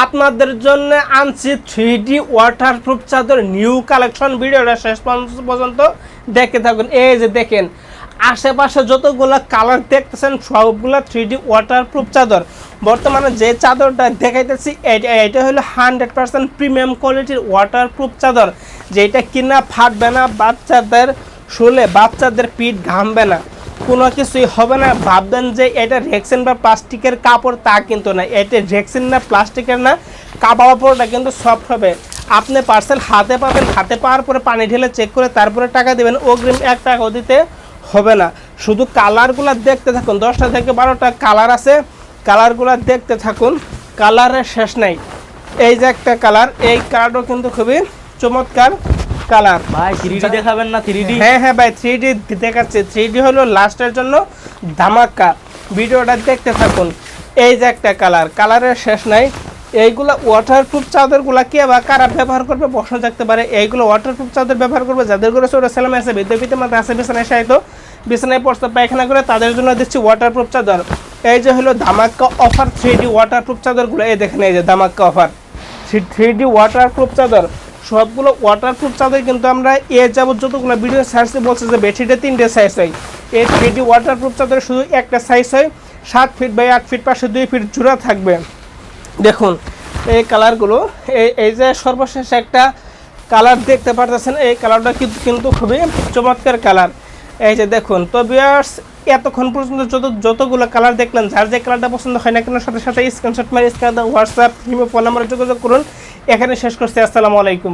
আপনাদের জন্য আনছি 3D ওয়াটারপ্রুফ চাদর নিউ কালেকশন। ভিডিওটা শেষ পর্যন্ত দেখতে থাকুন। এই যে দেখেন আশেপাশে যতগুলো কালার দেখতেছেন সবগুলো 3D ওয়াটারপ্রুফ চাদর। বর্তমানে যে চাদরটা দেখাইতেছি এটা হলো 100% প্রিমিয়াম কোয়ালিটির ওয়াটারপ্রুফ চাদর, যেটা কিনা ফাটবে না, বাচ্চাদের শুলে বাচ্চাদের পিঠ ঘামবে না, কোনো কিছুই হবে না। ভাববেন যে এটা রেক্সিন বা প্লাস্টিকের কাপড়, তা কিন্তু না। এটা রেক্সিন না, প্লাস্টিকের না, কাপড়টা কিন্তু সফট হবে। আপনি পার্সেল হাতে পাবেন, হাতে পাওয়ার পরে পানি ঢেলে চেক করে তারপরে টাকা দেবেন, অগ্রিম 1 টাকাও দিতে হবে না। শুধু কালারগুলো দেখতে থাকুন, 10টা থেকে 12টা কালার আছে, কালারগুলো দেখতে থাকুন, কালারের শেষ নাই। এই যে একটা কালার, এই কালারটাও কিন্তু খুবই চমৎকার কালার। ভাই 3D দেখাবেন না? 3D হ্যাঁ ভাই 3D দেখাচ্ছে। 3D হলো লাস্টের জন্য ধামাকা, ভিডিওটা দেখতে থাকুন। এই যে একটা কালার, কালারের শেষ নাই। এইগুলো ওয়াটারপ্রুফ চাদরগুলো কে বা কারা ব্যবহার করবে প্রশ্ন থাকতে পারে। এইগুলো ওয়াটারপ্রুফ চাদর ব্যবহার করবে যাদের করে ছোটো ছেলেমেয়ে আছে, বিদ্যুৎ মাথা আছে, বিছানায় সাহিত্য বিছানায় পড়তে পায়খানা করে, তাদের জন্য দিচ্ছি ওয়াটারপ্রুফ চাদর। এই যে হলো ধামাকা অফার 3D ওয়াটারপ্রুফ চাদরগুলো, এই দেখেন এই যে ধামাকা অফার 3D ওয়াটারপ্রুফ চাদর। সবগুলো ওয়াটারপ্রুফ চাদর কিন্তু আমরা যাবত যতগুলো ভিডিও সাইজে বলছে যে বেডশিটে 3টে সাইজ হয়, এই 3D ওয়াটারপ্রুফ চাদর শুধু একটা সাইজ হয়, 7 ফিট বাই 8 ফিট, পাশে 2 ফিট জোড়া থাকবে। দেখুন এই কালারগুলো, এই যে সর্বশেষ একটা কালার দেখতে পারতেছেন, এই কালারটা কিন্তু খুবই চমৎকার কালার। এই যে দেখুন। তো ভিউয়ার্স এতক্ষণ পর্যন্ত যতগুলো কালার দেখলেন, যার যে কালারটা পছন্দ হয় না কেন সাথে সাথে স্ক্রিনশট মারি স্ক্রিনে হোয়াটসঅ্যাপ কিংবা ফোন নাম্বারে যোগাযোগ করুন। এখানে শেষ করছি। আসসালামু আলাইকুম।